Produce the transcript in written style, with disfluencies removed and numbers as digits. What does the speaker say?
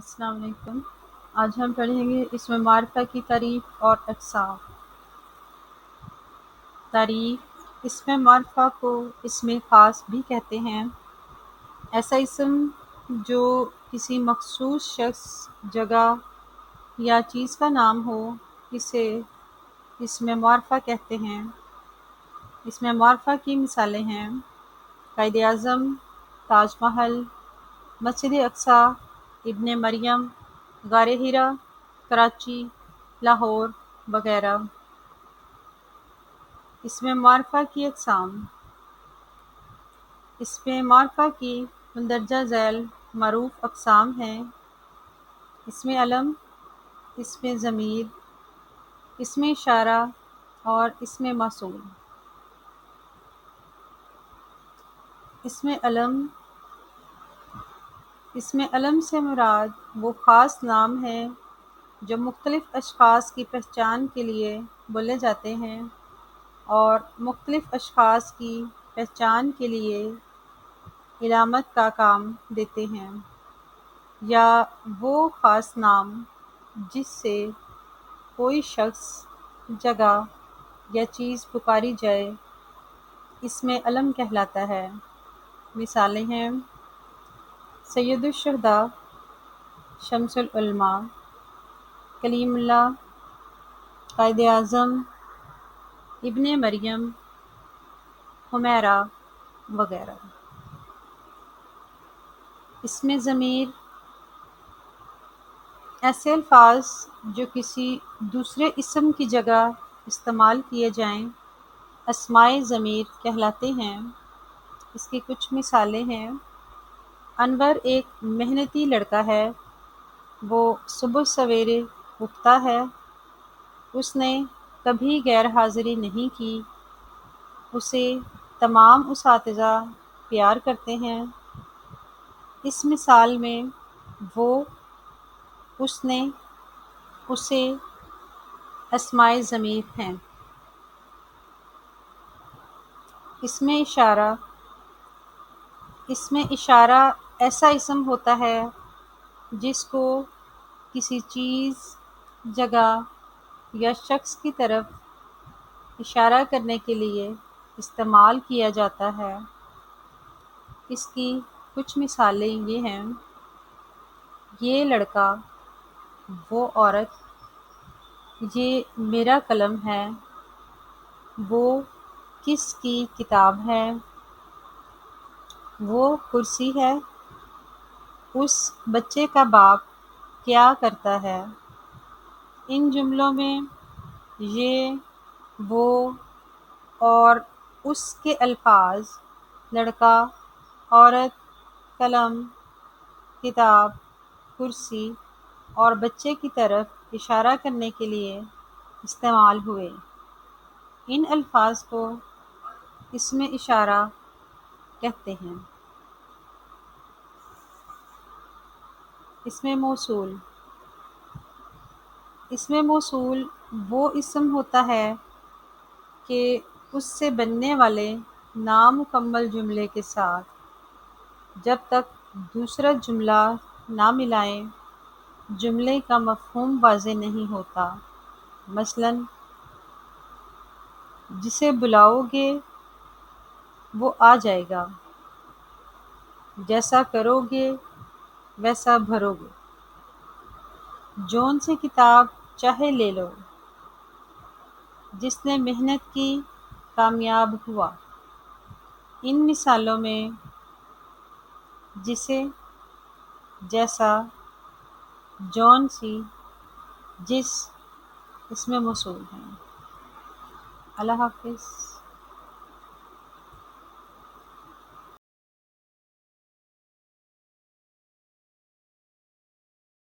السلام علیکم۔ آج ہم پڑھیں گے اسم معرفہ کی تعریف اور اقسام۔ تعریف: اسم معرفہ کو اسم خاص بھی کہتے ہیں۔ ایسا اسم جو کسی مخصوص شخص، جگہ یا چیز کا نام ہو، اسے اسم معرفہ کہتے ہیں۔ اسم معرفہ کی مثالیں ہیں: قائد اعظم، تاج محل، مسجد اقصی، ابن مریم، غار حرا، کراچی، لاہور وغیرہ۔ اسم معرفہ کی اقسام: اسم معرفہ کی مندرجہ ذیل معروف اقسام ہیں: اسم علم، اسم ضمیر، اسم اشارہ اور اسم موصول۔ اسم علم: اسم علم سے مراد وہ خاص نام ہے جو مختلف اشخاص کی پہچان کے لیے بولے جاتے ہیں اور مختلف اشخاص کی پہچان کے لیے علامت کا کام دیتے ہیں، یا وہ خاص نام جس سے کوئی شخص، جگہ یا چیز پکاری جائے، اسم علم کہلاتا ہے۔ مثالیں ہیں: سید الشہداء، شمس العلماء، کلیم اللہ، قائد اعظم، ابن مریم، حمیرہ وغیرہ۔ اسم ضمیر: ایسے الفاظ جو کسی دوسرے اسم کی جگہ استعمال کیے جائیں، اسمائے ضمیر کہلاتے ہیں۔ اس کی کچھ مثالیں ہیں: انور ایک محنتی لڑکا ہے، وہ صبح سویرے اٹھتا ہے، اس نے کبھی غیر حاضری نہیں کی، اسے تمام اساتذہ پیار کرتے ہیں۔ اس مثال میں وہ، اس نے، اسے اسمائے ضمیر ہیں۔ اسم اشارہ: اسم اشارہ ایسا اسم ہوتا ہے جس کو کسی چیز، جگہ یا شخص کی طرف اشارہ کرنے کے لیے استعمال کیا جاتا ہے۔ اس کی کچھ مثالیں یہ ہیں: یہ لڑکا، وہ عورت، یہ میرا قلم ہے، وہ کس کی کتاب ہے، وہ کرسی ہے، اس بچے کا باپ کیا کرتا ہے۔ ان جملوں میں یہ، وہ اور اس کے الفاظ لڑکا، عورت، قلم، کتاب، کرسی اور بچے کی طرف اشارہ کرنے کے لیے استعمال ہوئے۔ ان الفاظ کو اسم اشارہ کہتے ہیں۔ اسم موصول: اسم موصول وہ اسم ہوتا ہے کہ اس سے بننے والے نامکمل جملے کے ساتھ جب تک دوسرا جملہ نہ ملائیں، جملے کا مفہوم واضح نہیں ہوتا۔ مثلاً، جسے بلاؤ گے وہ آ جائے گا، جیسا کرو گے ویسا بھرو گے، جون سے کتاب چاہے لے لو، جس نے محنت کی کامیاب ہوا۔ ان مثالوں میں جسے، جیسا، جون سی، جس اسم موصول ہیں۔ اللہ حافظ۔